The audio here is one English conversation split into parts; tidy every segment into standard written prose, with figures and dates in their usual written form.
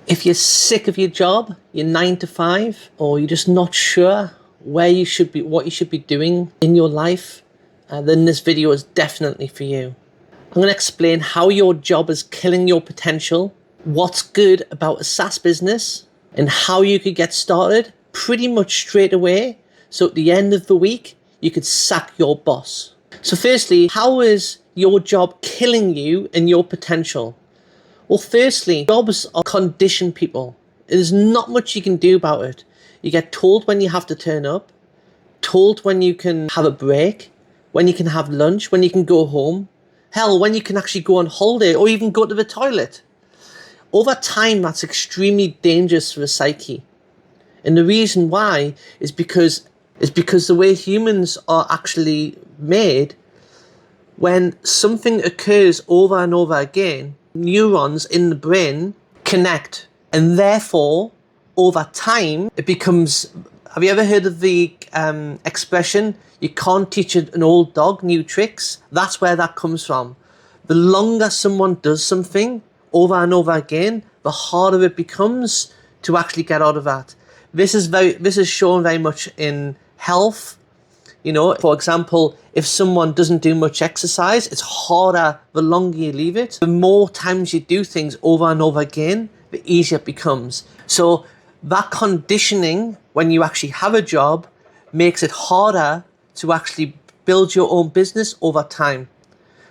If you're sick of your job, your 9 to 5, or you're just not sure where you should be, what you should be doing in your life, then this video is definitely for you. I'm going to explain how your job is killing your potential, what's good about a SaaS business, and how you could get started pretty much straight away. So at the end of the week, you could sack your boss. So firstly, how is your job killing you and your potential? Well, firstly, jobs are conditioned people. There's not much you can do about it. You get told when you have to turn up, told when you can have a break, when you can have lunch, when you can go home, hell, when you can actually go on holiday or even go to the toilet. Over time, that's extremely dangerous for the psyche. And the reason why is because the way humans are actually made, when something occurs over and over again, neurons in the brain connect, and therefore over time it becomes, have you ever heard of the expression, you can't teach an old dog new tricks? That's where that comes from. The longer someone does something over and over again, the harder it becomes to actually get out of that. This is shown very much in health. You know, for example, if someone doesn't do much exercise, it's harder the longer you leave it. The more times you do things over and over again, the easier it becomes. So that conditioning, when you actually have a job, makes it harder to actually build your own business over time.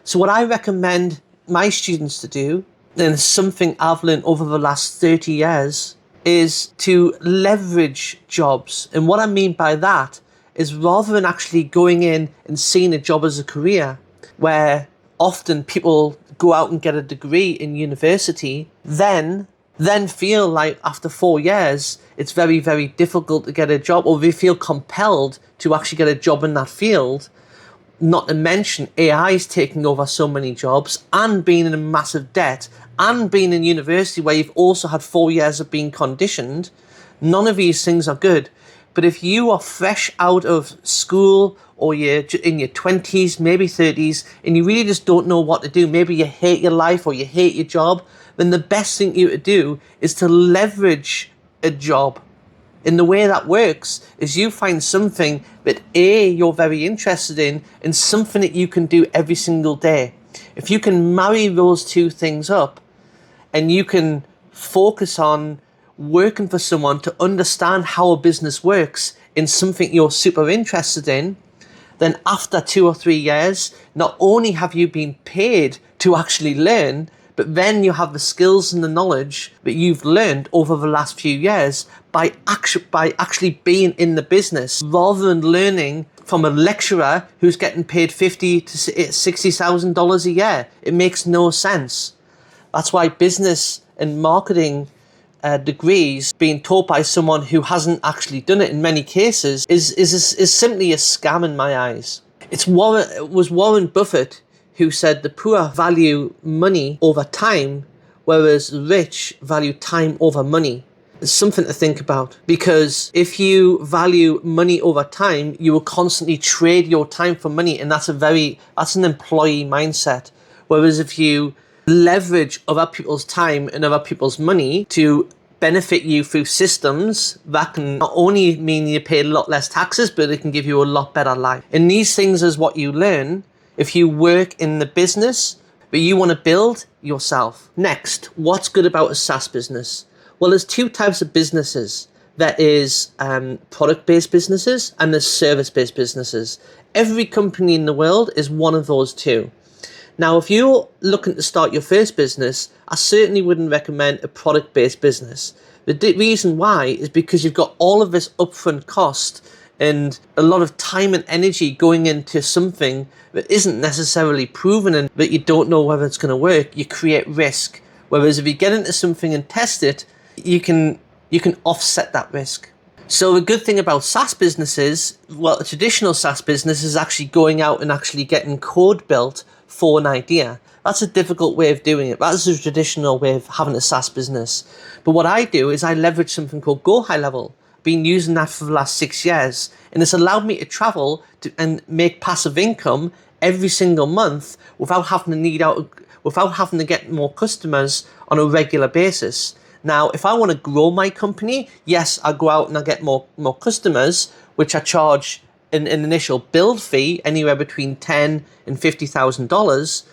So what I recommend my students to do, and it's something I've learned over the last 30 years, is to leverage jobs. And what I mean by that is, rather than actually going in and seeing a job as a career, where often people go out and get a degree in university, then feel like after 4 years, it's very, very difficult to get a job, or they feel compelled to actually get a job in that field. Not to mention AI is taking over so many jobs, and being in a massive debt, and being in university where you've also had 4 years of being conditioned. None of these things are good. But if you are fresh out of school, or you're in your 20s, maybe 30s, and you really just don't know what to do, maybe you hate your life or you hate your job, then the best thing you to do is to leverage a job. And the way that works is you find something that you're very interested in, and something that you can do every single day. If you can marry those two things up, and you can focus on working for someone to understand how a business works in something you're super interested in, then after 2 or 3 years, not only have you been paid to actually learn, but then you have the skills and the knowledge that you've learned over the last few years by actually being in the business, rather than learning from a lecturer who's getting paid $50,000 to $60,000 a year. It makes no sense. That's why business and marketing degrees being taught by someone who hasn't actually done it in many cases is simply a scam in my eyes. It was Warren Buffett who said the poor value money over time, whereas the rich value time over money. It's something to think about, because if you value money over time, you will constantly trade your time for money, and that's an employee mindset. Whereas if you leverage other people's time and other people's money to benefit you through systems, that can not only mean you pay a lot less taxes, but it can give you a lot better life. And these things is what you learn if you work in the business that you want to build yourself. Next, what's good about a SaaS business? Well, there's two types of businesses. There is product-based businesses, and there's service-based businesses. Every company in the world is one of those two. Now, if you're looking to start your first business, I certainly wouldn't recommend a product-based business. The reason why is because you've got all of this upfront cost and a lot of time and energy going into something that isn't necessarily proven and that you don't know whether it's going to work. You create risk. Whereas if you get into something and test it, you can offset that risk. So the good thing about SaaS businesses, well, a traditional SaaS business is actually going out and actually getting code built for an idea. That's a difficult way of doing it. That's a traditional way of having a SaaS business. But what I do is I leverage something called Go High Level. Been using that for the last 6 years, and it's allowed me to travel and make passive income every single month without having to get more customers on a regular basis. Now, if I want to grow my company, yes, I go out and I get more customers, which I charge an initial build fee anywhere between $10,000 and $50,000.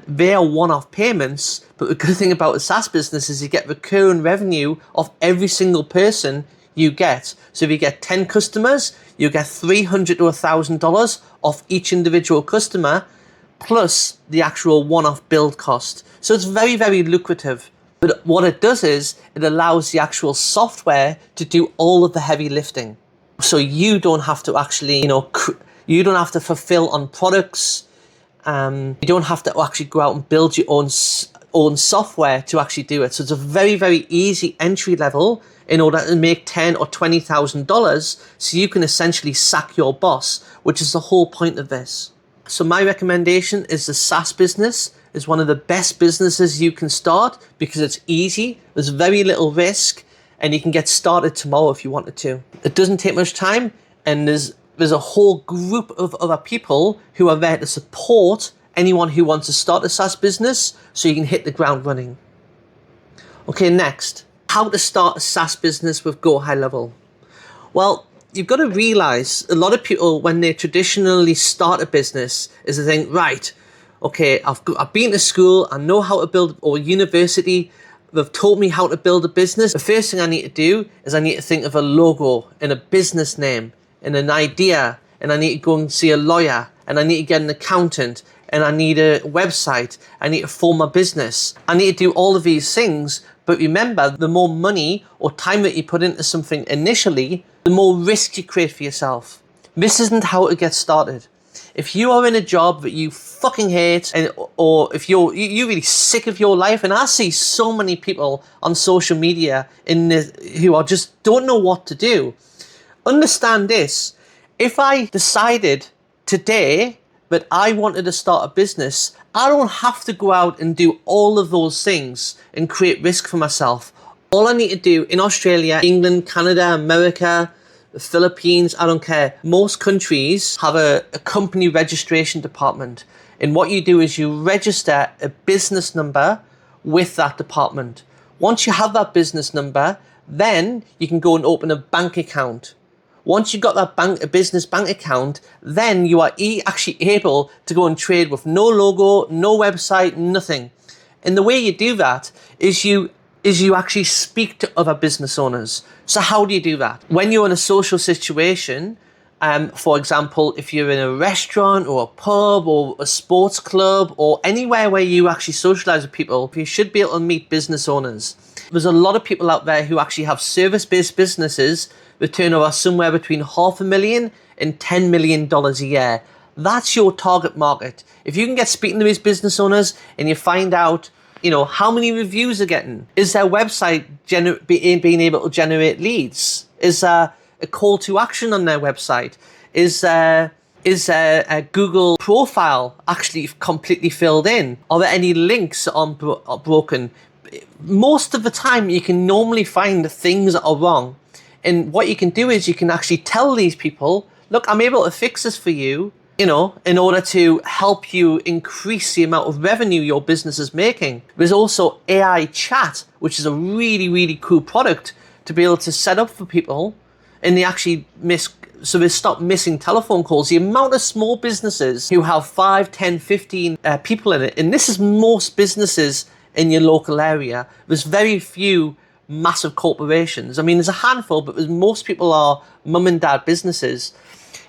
They are one-off payments, but the good thing about a SaaS business is you get recurring revenue of every single person you get. So if you get 10 customers, you get $300 to $1,000 off each individual customer, plus the actual one-off build cost. So it's very, very lucrative. But what it does is it allows the actual software to do all of the heavy lifting. So you don't have to actually, you don't have to fulfill on products. You don't have to actually go out and build your own software to actually do it. So it's a very, very easy entry level in order to make $10,000 or $20,000, so you can essentially sack your boss, which is the whole point of this. So my recommendation is the SaaS business is one of the best businesses you can start because it's easy, there's very little risk, and you can get started tomorrow if you wanted to. It doesn't take much time, and there's a whole group of other people who are there to support anyone who wants to start a SaaS business so you can hit the ground running. Okay, next, how to start a SaaS business with Go High Level. Well, you've got to realize a lot of people, when they traditionally start a business, is they think, right, okay, I've been to school, I know how to build, or university, they've taught me how to build a business. The first thing I need to do is I need to think of a logo and a business name and an idea, and I need to go and see a lawyer, and I need to get an accountant, and I need a website, I need to form a business. I need to do all of these things, but remember, the more money or time that you put into something initially, the more risk you create for yourself. This isn't how to get started. If you are in a job that you fucking hate, or if you're really sick of your life, and I see so many people on social media who are just don't know what to do, understand this. If I decided today that I wanted to start a business, I don't have to go out and do all of those things and create risk for myself. All I need to do in Australia, England, Canada, America, the Philippines, I don't care. Most countries have a company registration department. And what you do is you register a business number with that department. Once you have that business number, then you can go and open a bank account. Once you've got that a business bank account, then you are actually able to go and trade with no logo, no website, nothing. And the way you do that is you actually speak to other business owners. So how do you do that? When you're in a social situation, for example, if you're in a restaurant or a pub or a sports club or anywhere where you actually socialize with people, you should be able to meet business owners. There's a lot of people out there who actually have service-based businesses with turnover somewhere between $500,000 and $10 million a year. That's your target market. If you can get speaking to these business owners and you find out, how many reviews they're getting, is their website being able to generate leads? Is there a call to action on their website? Is there a Google profile actually completely filled in? Are there any links that are broken? Most of the time, you can normally find things that are wrong. And what you can do is you can actually tell these people, look, I'm able to fix this for you, in order to help you increase the amount of revenue your business is making. There's also AI chat, which is a really, really cool product to be able to set up for people, and they actually so they stop missing telephone calls. The amount of small businesses who have 5, 10, 15 people in it, and this is most businesses in your local area. There's very few massive corporations. I mean, there's a handful, but most people are mum and dad businesses.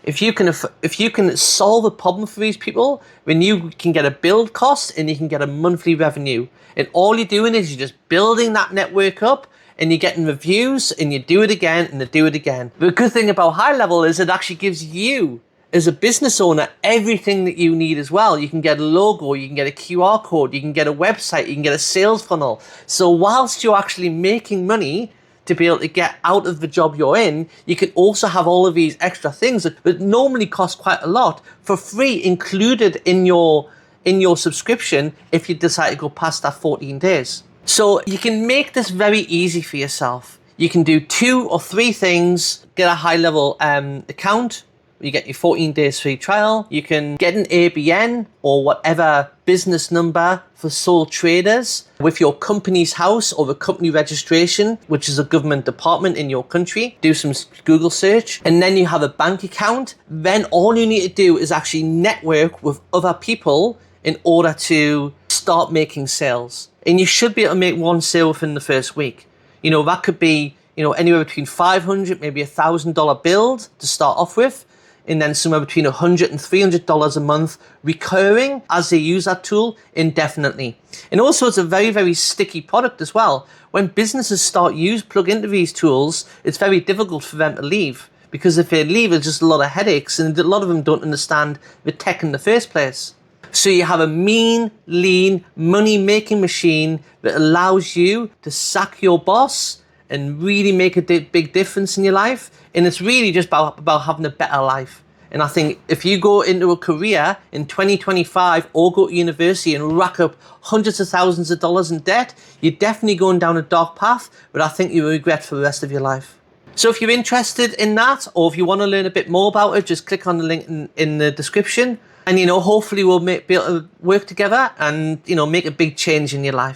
If you can solve a problem for these people, then you can get a build cost and you can get a monthly revenue. And all you're doing is you're just building that network up, and you're getting reviews, and you do it again and you do it again. The good thing about High Level is it actually gives you, as a business owner, everything that you need as well. You can get a logo, you can get a QR code, you can get a website, you can get a sales funnel. So whilst you're actually making money to be able to get out of the job you're in, you can also have all of these extra things that normally cost quite a lot for free included in your subscription if you decide to go past that 14 days. So you can make this very easy for yourself. You can do 2 or 3 things: get a High Level account, You get your 14 days free trial. You can get an ABN or whatever business number for sole traders with your company's house or the company registration, which is a government department in your country. Do some Google search, and then you have a bank account. Then all you need to do is actually network with other people in order to start making sales. And you should be able to make one sale within the first week. That could be, anywhere between $500, maybe $1,000 build to start off with, and then somewhere between $100 and $300 a month recurring as they use that tool indefinitely. And also it's a very, very sticky product as well. When businesses plug into these tools, it's very difficult for them to leave, because if they leave, it's just a lot of headaches, and a lot of them don't understand the tech in the first place. So you have a mean, lean, money-making machine that allows you to sack your boss and really make a big difference in your life. And it's really just about having a better life. And I think if you go into a career in 2025 or go to university and rack up hundreds of thousands of dollars in debt, you're definitely going down a dark path, but I think you will regret for the rest of your life. So if you're interested in that, or if you want to learn a bit more about it, just click on the link in the description. And, hopefully we'll be able to work together and, make a big change in your life.